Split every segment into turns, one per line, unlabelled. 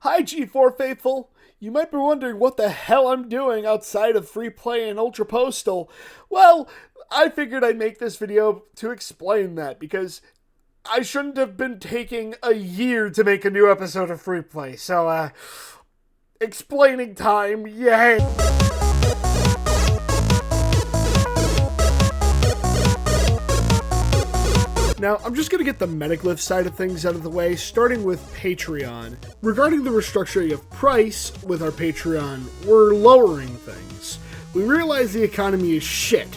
Hi G4 faithful! You might be wondering what the hell I'm doing outside of free play and Ultra Postal. Well, I figured I'd make this video to explain that, because I shouldn't have been taking a year to make a new episode of free play. So, explaining time, yay! Now, I'm just going to get the Metaglyph side of things out of the way, starting with Patreon. Regarding the restructuring of price with our Patreon, we're lowering things. We realize the economy is shit.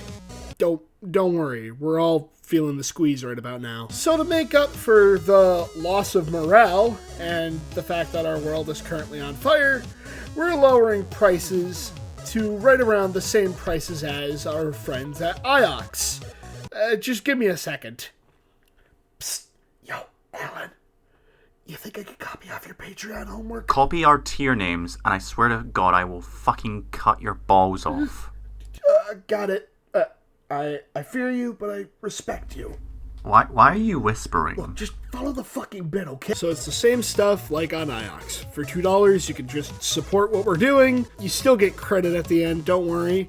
Don't worry, we're all feeling the squeeze right about now. So to make up for the loss of morale and the fact that our world is currently on fire, we're lowering prices to right around the same prices as our friends at IOX. Just give me a second. Psst. Yo, Alan. You think I could copy off your Patreon homework?
Copy our tier names, and I swear to God, I will fucking cut your balls off.
Got it. I fear you, but I respect you.
Why are you whispering?
Look, just follow the fucking bit, okay? So it's the same stuff like on IOX. For $2, you can just support what we're doing. You still get credit at the end, don't worry.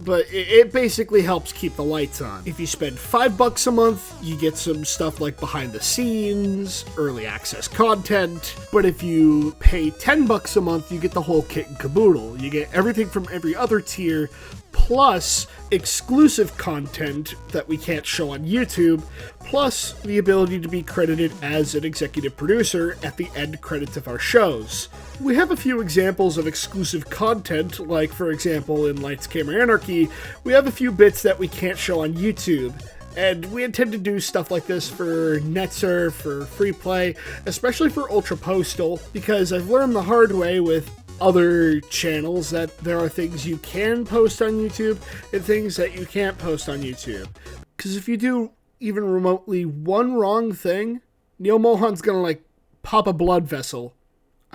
But it basically helps keep the lights on. If you spend $5 a month, you get some stuff like behind the scenes, early access content. But if you pay $10 a month, you get the whole kit and caboodle. You get everything from every other tier, plus exclusive content that we can't show on YouTube, plus the ability to be credited as an executive producer at the end credits of our shows. We have a few examples of exclusive content, like for example in Lights Camera Anarchy, we have a few bits that we can't show on YouTube. And we intend to do stuff like this for NetSurf, for Free Play, especially for Ultra Postal, because I've learned the hard way with other channels that there are things you can post on YouTube and things that you can't post on YouTube. Because if you do even remotely one wrong thing, Neil Mohan's gonna pop a blood vessel.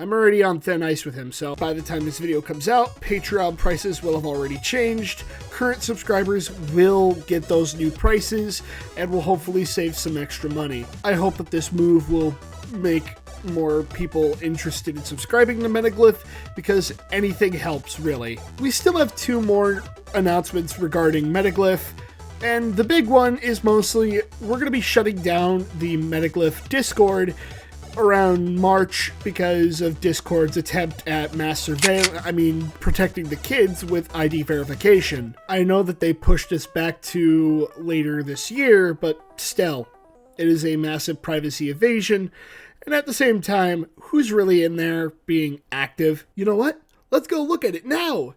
I'm already on thin ice with him, so by the time this video comes out, Patreon prices will have already changed. Current subscribers will get those new prices and will hopefully save some extra money. I hope that this move will make more people interested in subscribing to Metaglyph, because anything helps, really. We still have two more announcements regarding Metaglyph, and the big one is mostly we're going to be shutting down the Metaglyph Discord around March because of Discord's attempt at mass surveillance, protecting the kids with ID verification. I know that they pushed us back to later this year, but still, it is a massive privacy evasion. And at the same time, who's really in there being active? You know what? Let's go look at it now!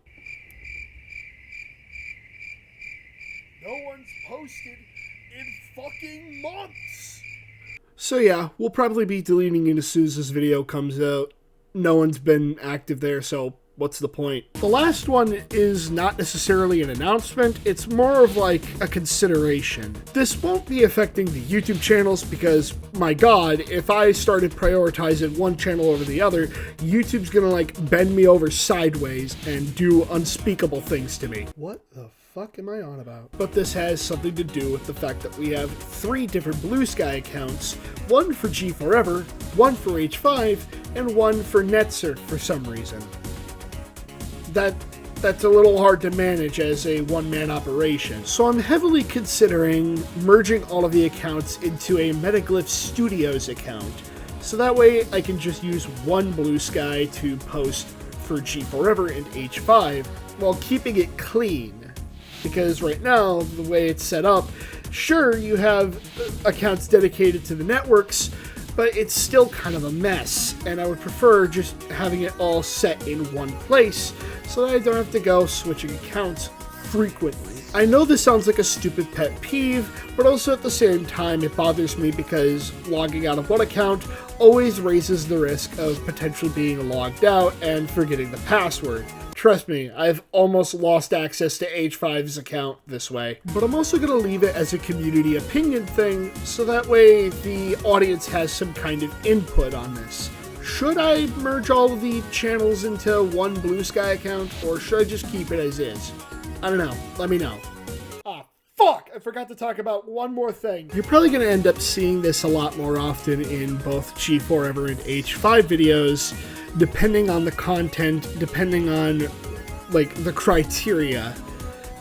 No one's posted in fucking months! So yeah, we'll probably be deleting it as soon as this video comes out. No one's been active there, so what's the point? The last one is not necessarily an announcement, it's more of like a consideration. This won't be affecting the YouTube channels because, my god, if I started prioritizing one channel over the other, YouTube's gonna bend me over sideways and do unspeakable things to me. What the fuck am I on about? But this has something to do with the fact that we have 3 different Blue Sky accounts, one for G4EVER, one for H5, and one for NetSurf for some reason. That's a little hard to manage as a one-man operation. So I'm heavily considering merging all of the accounts into a Metaglyph Studios account. So that way I can just use one Blue Sky to post for G4EVER and H5 while keeping it clean. Because right now, the way it's set up, sure, you have accounts dedicated to the networks, but it's still kind of a mess, and I would prefer just having it all set in one place so that I don't have to go switching accounts frequently. I know this sounds like a stupid pet peeve, but also at the same time it bothers me because logging out of one account always raises the risk of potentially being logged out and forgetting the password. Trust me, I've almost lost access to H5's account this way. But I'm also going to leave it as a community opinion thing, so that way the audience has some kind of input on this. Should I merge all of the channels into one Blue Sky account, or should I just keep it as is? I don't know. Let me know. Ah, fuck! I forgot to talk about one more thing. You're probably going to end up seeing this a lot more often in both G4EVER and H5 videos, depending on the content, depending on like the criteria,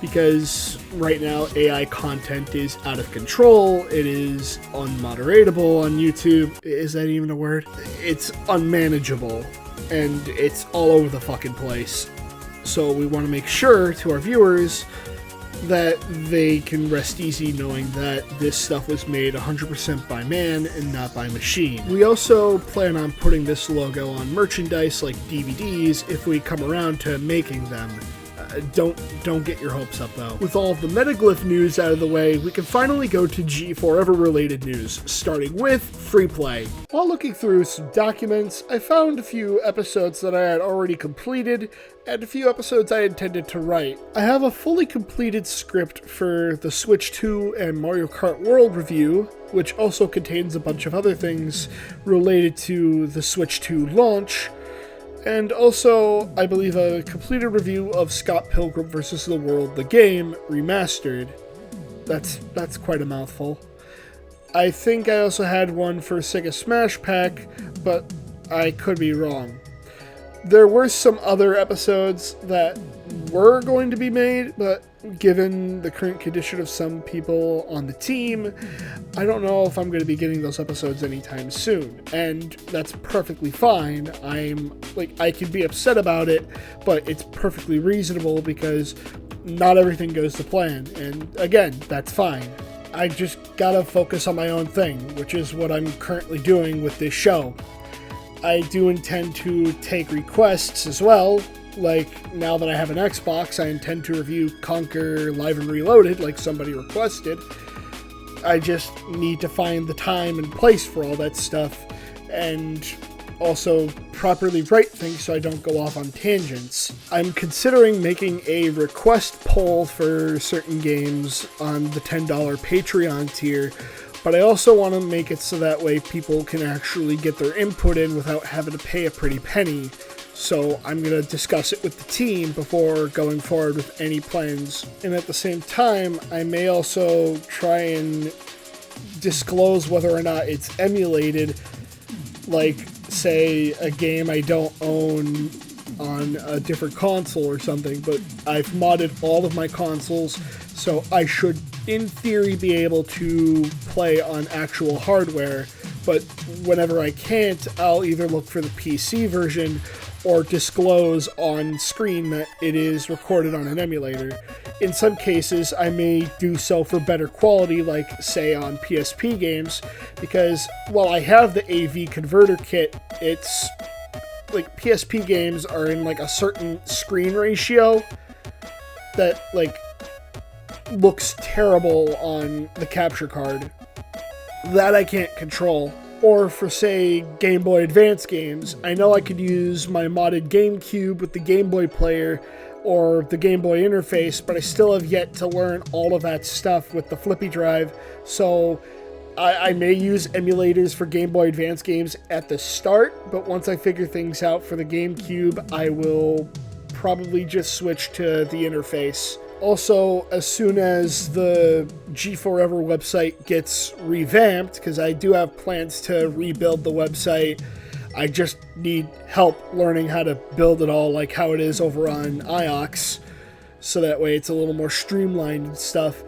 because right now AI content is out of control. It is unmoderatable on YouTube. Is that even a word? It's unmanageable, and it's all over the fucking place. So we want to make sure to our viewers that they can rest easy knowing that this stuff was made 100% by man and not by machine. We also plan on putting this logo on merchandise like DVDs if we come around to making them. Don't get your hopes up though. With all of the Metaglyph news out of the way, we can finally go to G4EVER related news, starting with free play. While looking through some documents, I found a few episodes that I had already completed and a few episodes I intended to write. I have a fully completed script for the Switch 2 and Mario Kart World review, which also contains a bunch of other things related to the Switch 2 launch. And also, I believe, a completed review of Scott Pilgrim vs. the World, the game, remastered. That's quite a mouthful. I think I also had one for Sega Smash Pack, but I could be wrong. There were some other episodes that were going to be made, but given the current condition of some people on the team, I don't know if I'm going to be getting those episodes anytime soon, and that's perfectly fine. I can be upset about it, but it's perfectly reasonable because not everything goes to plan, and again, that's fine. I just gotta focus on my own thing, which is what I'm currently doing with this show. I do intend to take requests as well. Like, now that I have an Xbox, I intend to review Conquer Live and Reloaded like somebody requested. I just need to find the time and place for all that stuff, and also properly write things so I don't go off on tangents. I'm considering making a request poll for certain games on the $10 Patreon tier, but I also want to make it so that way people can actually get their input in without having to pay a pretty penny. So I'm going to discuss it with the team before going forward with any plans. And at the same time, I may also try and disclose whether or not it's emulated, like, say, a game I don't own on a different console or something, but I've modded all of my consoles, so I should, in theory, be able to play on actual hardware. But whenever I can't, I'll either look for the PC version or disclose on screen that it is recorded on an emulator. In some cases, I may do so for better quality, like, say, on PSP games, because while I have the AV converter kit, it's, like, PSP games are in, like, a certain screen ratio that, like, looks terrible on the capture card. That I can't control. Or for, say, Game Boy Advance games, I know I could use my modded GameCube with the Game Boy player or the Game Boy interface, but I still have yet to learn all of that stuff with the flippy drive, so I may use emulators for Game Boy Advance games at the start, but once I figure things out for the GameCube, I will probably just switch to the interface. Also, as soon as the G4EVER website gets revamped, because I do have plans to rebuild the website, I just need help learning how to build it all like how it is over on iOx, so that way it's a little more streamlined and stuff.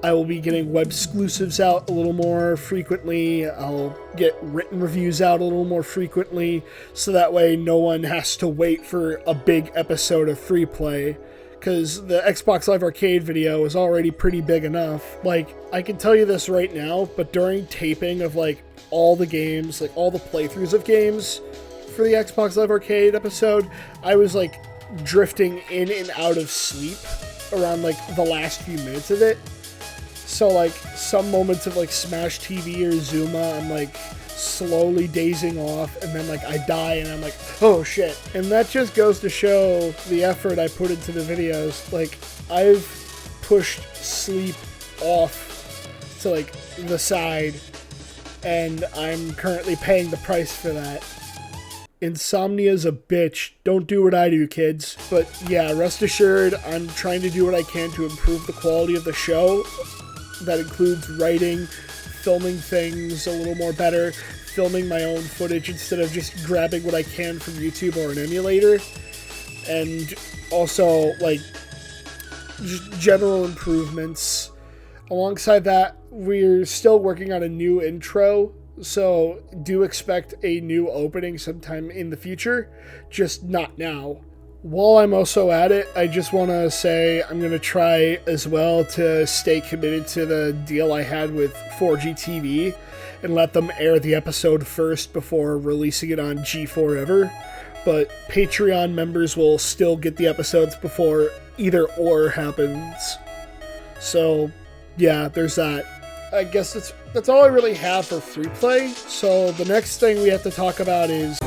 I will be getting web exclusives out a little more frequently. I'll get written reviews out a little more frequently, so that way no one has to wait for a big episode of free play. Because the Xbox Live Arcade video is already pretty big enough. Like, I can tell you this right now, but during taping of, like, all the games, like, all the playthroughs of games for the Xbox Live Arcade episode, I was, like, drifting in and out of sleep around, like, the last few minutes of it. So, like, some moments of, like, Smash TV or Zuma, I'm, like, slowly dazing off, and then, like, I die, and I'm like, oh, shit. And that just goes to show the effort I put into the videos. Like, I've pushed sleep off to, like, the side, and I'm currently paying the price for that. Insomnia's a bitch. Don't do what I do, kids. But, yeah, rest assured, I'm trying to do what I can to improve the quality of the show. That includes writing, filming things a little more better, filming my own footage instead of just grabbing what I can from YouTube or an emulator. And also, like, just general improvements. Alongside that, we're still working on a new intro, so do expect a new opening sometime in the future, just not now. While I'm also at it, I just want to say I'm going to try as well to stay committed to the deal I had with 4GTV and let them air the episode first before releasing it on G4EVER, but Patreon members will still get the episodes before either or happens. So, yeah, there's that. I guess that's all I really have for free play, so the next thing we have to talk about is...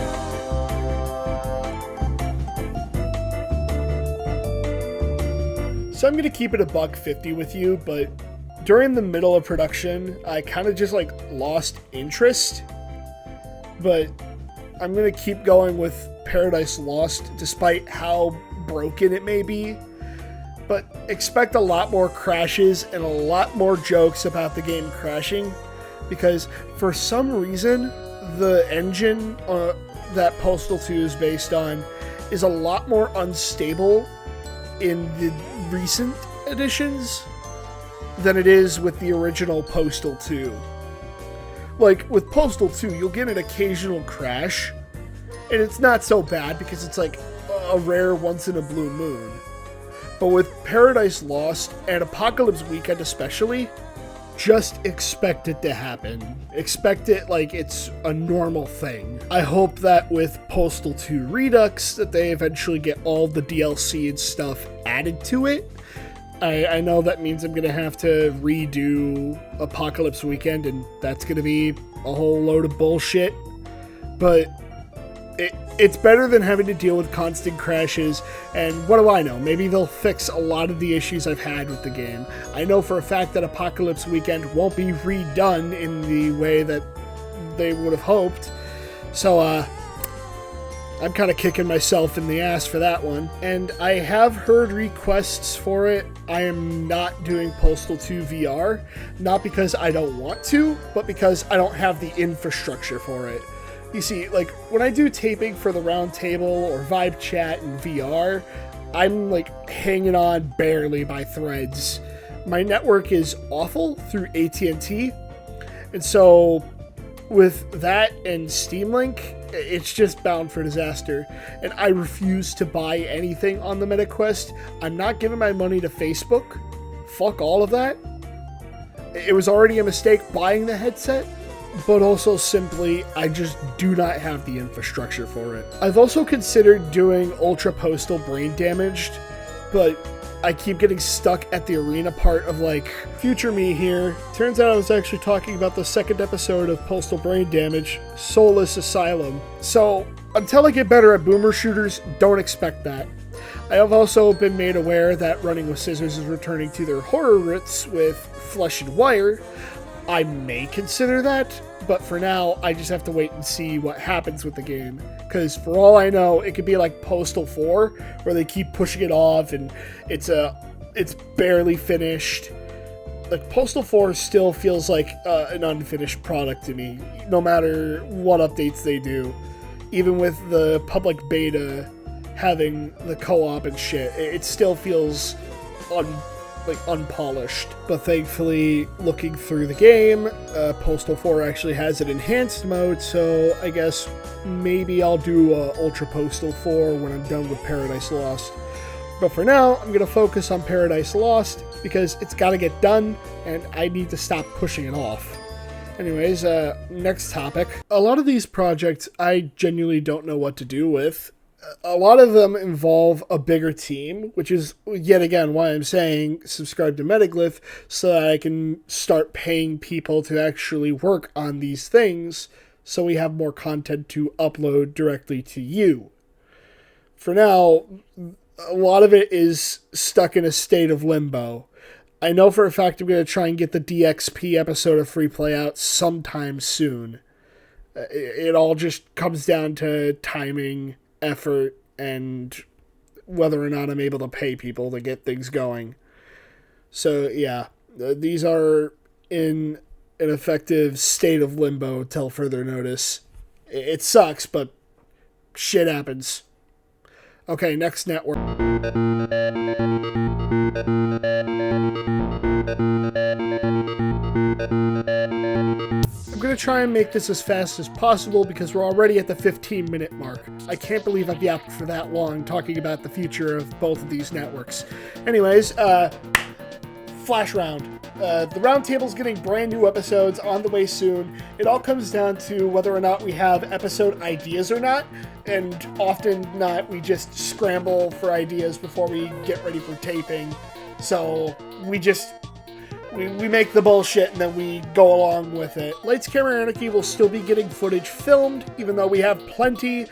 So I'm going to keep it $1.50 with you, but during the middle of production, I kind of just like lost interest. But I'm going to keep going with Paradise Lost despite how broken it may be. But expect a lot more crashes and a lot more jokes about the game crashing, because for some reason the engine that Postal 2 is based on is a lot more unstable in the recent editions than it is with the original Postal 2. Like, with Postal 2, you'll get an occasional crash, and it's not so bad because it's like a rare once-in-a-blue moon. But with Paradise Lost and Apocalypse Weekend especially, just expect it to happen. Expect it like it's a normal thing. I hope that with Postal 2 Redux that they eventually get all the DLC and stuff added to it. I know that means I'm going to have to redo Apocalypse Weekend, and that's going to be a whole load of bullshit. But it's better than having to deal with constant crashes, and what do I know? Maybe they'll fix a lot of the issues I've had with the game. I know for a fact that Apocalypse Weekend won't be redone in the way that they would have hoped, so I'm kind of kicking myself in the ass for that one. And I have heard requests for it. I am not doing Postal 2 VR, not because I don't want to, but because I don't have the infrastructure for it. You see, like, when I do taping for the Round Table or Vibe Chat in VR, I'm, like, hanging on barely by threads. My network is awful through AT&T, and so with that and Steam Link, it's just bound for disaster. And I refuse to buy anything on the MetaQuest. I'm not giving my money to Facebook. Fuck all of that. It was already a mistake buying the headset, but also simply, I just do not have the infrastructure for it. I've also considered doing Ultra Postal Brain Damaged, but I keep getting stuck at the arena part of, like, future me here. Turns out I was actually talking about the second episode of Postal Brain Damage, Soulless Asylum. So, until I get better at boomer shooters, don't expect that. I have also been made aware that Running with Scissors is returning to their horror roots with Flesh and Wire. I may consider that, but for now, I just have to wait and see what happens with the game. Because for all I know, it could be like Postal 4, where they keep pushing it off and it's barely finished. Like, Postal 4 still feels like an unfinished product to me, no matter what updates they do. Even with the public beta having the co-op and shit, it still feels unpolished. But thankfully, looking through the game, Postal 4 actually has an enhanced mode, so I guess maybe I'll do Ultra Postal 4 when I'm done with Paradise Lost. But for now, I'm going to focus on Paradise Lost because it's got to get done, and I need to stop pushing it off. Anyways, next topic. A lot of these projects I genuinely don't know what to do with. A lot of them involve a bigger team, which is, yet again, why I'm saying subscribe to Metaglyph so that I can start paying people to actually work on these things so we have more content to upload directly to you. For now, a lot of it is stuck in a state of limbo. I know for a fact I'm going to try and get the DXP episode of Free Play out sometime soon. It all just comes down to timing, effort, and whether or not I'm able to pay people to get things going. So yeah, these are in an effective state of limbo till further notice. It sucks, but shit happens. Okay, next network. I'm going to try and make this as fast as possible because we're already at the 15-minute mark. I can't believe I've yapped for that long talking about the future of both of these networks. Anyways, Flash Round. The Roundtable's getting brand new episodes on the way soon. It all comes down to whether or not we have episode ideas or not, and often not, we just scramble for ideas before we get ready for taping. So we make the bullshit and then we go along with it. Lights, Camera, Anarchy will still be getting footage filmed, even though we have plenty.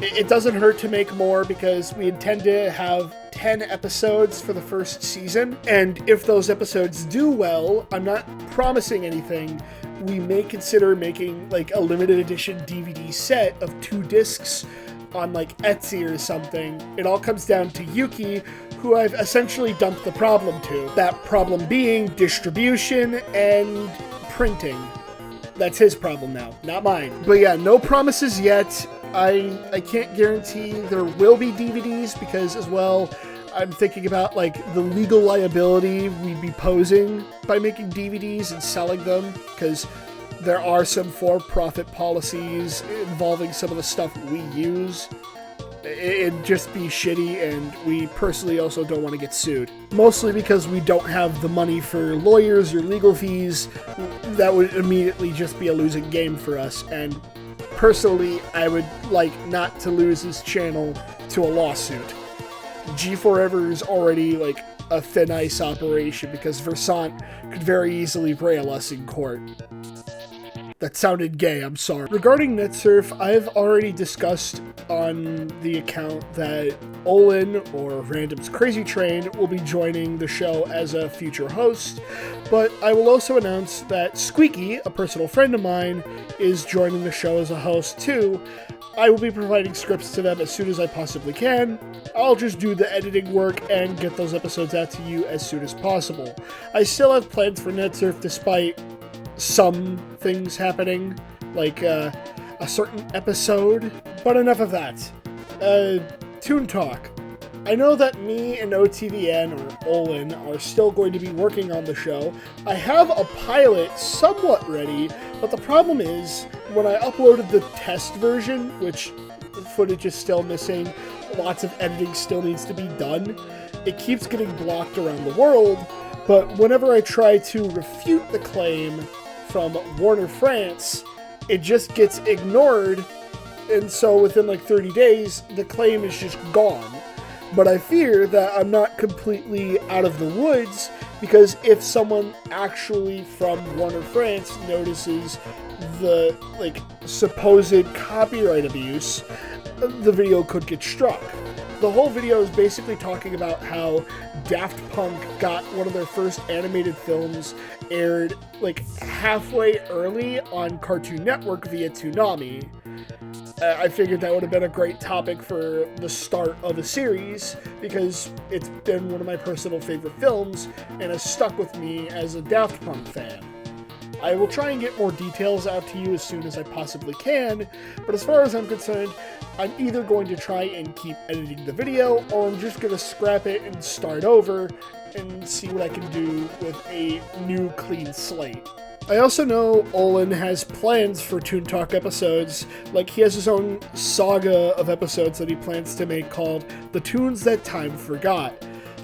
It doesn't hurt to make more because we intend to have 10 episodes for the first season. And if those episodes do well, I'm not promising anything. We may consider making like a limited edition DVD set of 2 discs on like Etsy or something. It all comes down to Yuki, who I've essentially dumped the problem to. That problem being distribution and printing. That's his problem now, not mine. But yeah, no promises yet. I can't guarantee there will be DVDs because as well, I'm thinking about like the legal liability we'd be posing by making DVDs and selling them, because there are some for-profit policies involving some of the stuff we use. It'd just be shitty, and we personally also don't want to get sued. Mostly because we don't have the money for lawyers or legal fees. That would immediately just be a losing game for us, and personally, I would like not to lose this channel to a lawsuit. G4EVER is already like a thin ice operation because Versant could very easily rail us in court. That sounded gay, I'm sorry. Regarding NetSurf, I've already discussed on the account that Olin, or Random's Crazy Train, will be joining the show as a future host, but I will also announce that Squeaky, a personal friend of mine, is joining the show as a host too. I will be providing scripts to them as soon as I possibly can. I'll just do the editing work and get those episodes out to you as soon as possible. I still have plans for NetSurf despite some things happening, like a certain episode, but enough of that. Toon Talk. I know that me and OTVN, or Olin, are still going to be working on the show. I have a pilot somewhat ready, but the problem is, when I uploaded the test version, which the footage is still missing, lots of editing still needs to be done, it keeps getting blocked around the world, but whenever I try to refute the claim from Warner France, it just gets ignored, and so within like 30 days, the claim is just gone. But I fear that I'm not completely out of the woods, because if someone actually from Warner France notices the like supposed copyright abuse, the video could get struck. The whole video is basically talking about how Daft Punk got one of their first animated films aired like halfway early on Cartoon Network via Toonami. I figured that would have been a great topic for the start of a series, because it's been one of my personal favorite films and has stuck with me as a Daft Punk fan. I will try and get more details out to you as soon as I possibly can, but as far as I'm concerned, I'm either going to try and keep editing the video, or I'm just going to scrap it and start over and see what I can do with a new clean slate. I also know Olin has plans for Toon Talk episodes, like he has his own saga of episodes that he plans to make called The Tunes That Time Forgot.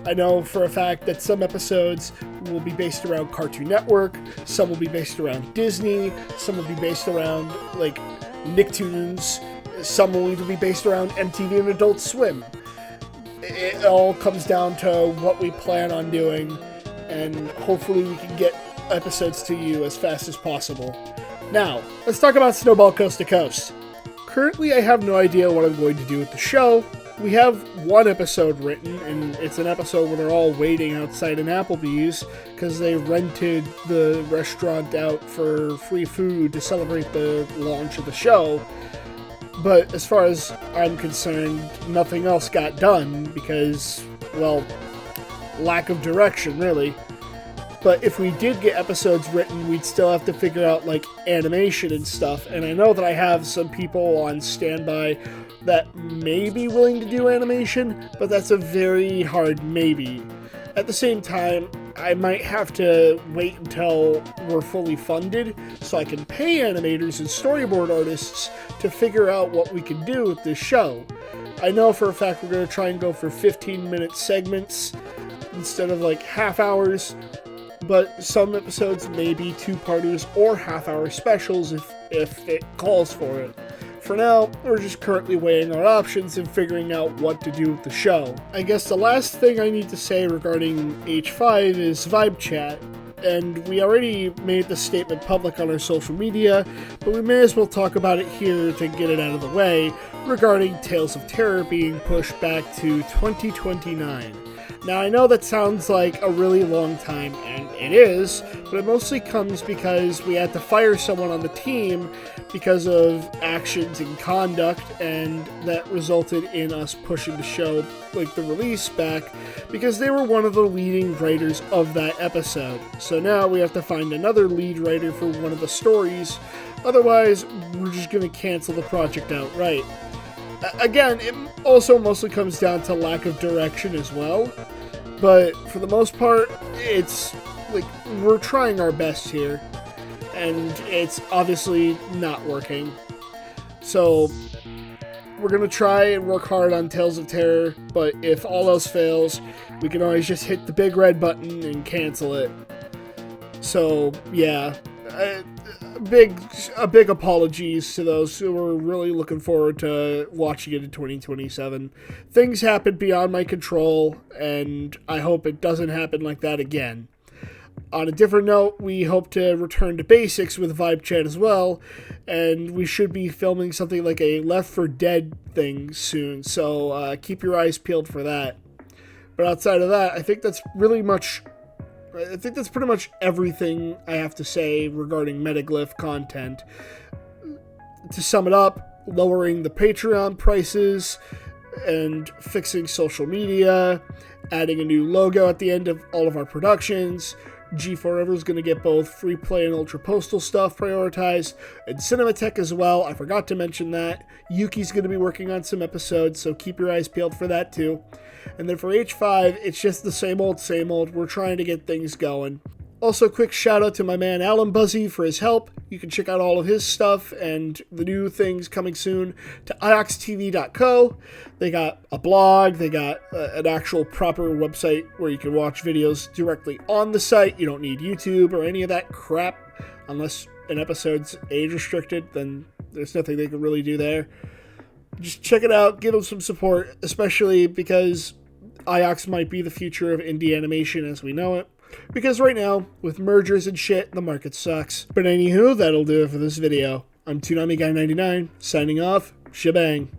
I know for a fact that some episodes will be based around Cartoon Network, some will be based around Disney, some will be based around like Nicktoons, some will even be based around MTV and Adult Swim. It all comes down to what we plan on doing, and hopefully we can get episodes to you as fast as possible. Now, let's talk about Snowball Coast to Coast. Currently, I have no idea what I'm going to do with the show. We have one episode written, and it's an episode where they're all waiting outside an Applebee's because they rented the restaurant out for free food to celebrate the launch of the show. But as far as I'm concerned, nothing else got done because, well, lack of direction, really. But if we did get episodes written, we'd still have to figure out, like, animation and stuff. And I know that I have some people on standby that may be willing to do animation, but that's a very hard maybe. At the same time, I might have to wait until we're fully funded so I can pay animators and storyboard artists to figure out what we can do with this show. I know for a fact we're going to try and go for 15-minute segments instead of like half hours, but some episodes may be two-parters or half-hour specials if it calls for it. For now, we're just currently weighing our options and figuring out what to do with the show. I guess the last thing I need to say regarding H5 is Vibe Chat, and we already made the statement public on our social media, but we may as well talk about it here to get it out of the way regarding Tales of Terror being pushed back to 2029. Now, I know that sounds like a really long time, and it is, but it mostly comes because we had to fire someone on the team because of actions and conduct, and that resulted in us pushing the show, like the release, back because they were one of the leading writers of that episode. So now we have to find another lead writer for one of the stories, otherwise we're just going to cancel the project outright. Again, it also mostly comes down to lack of direction as well. But for the most part, it's like we're trying our best here, and it's obviously not working. So we're going to try and work hard on Tales of Terror, but if all else fails, we can always just hit the big red button and cancel it. So, yeah, a big apologies to those who are really looking forward to watching it in 2027. Things happen beyond my control, and I hope it doesn't happen like that again. On a different note, we hope to return to basics with Vibe Chat as well, and we should be filming something like a Left 4 Dead thing soon, so keep your eyes peeled for that. But outside of that, I think that's pretty much everything I have to say regarding Metaglyph content. To sum it up, lowering the Patreon prices and fixing social media, adding a new logo at the end of all of our productions. G4EVER is going to get both free play and ultra postal stuff prioritized, and Cinematech as well. I forgot to mention that. Yuki's going to be working on some episodes, so keep your eyes peeled for that too. And then for H5, it's just the same old, same old. We're trying to get things going. Also, quick shout out to my man Alan Buzzy for his help. You can check out all of his stuff and the new things coming soon to ioxtv.co. They got a blog, they got an actual proper website where you can watch videos directly on the site. You don't need YouTube or any of that crap. Unless an episode's age restricted, then there's nothing they can really do there. Just check it out, give them some support, especially because IOX might be the future of indie animation as we know it. Because right now, with mergers and shit, the market sucks. But anywho, that'll do it for this video. I'm Toonami Guy 99, signing off, shebang.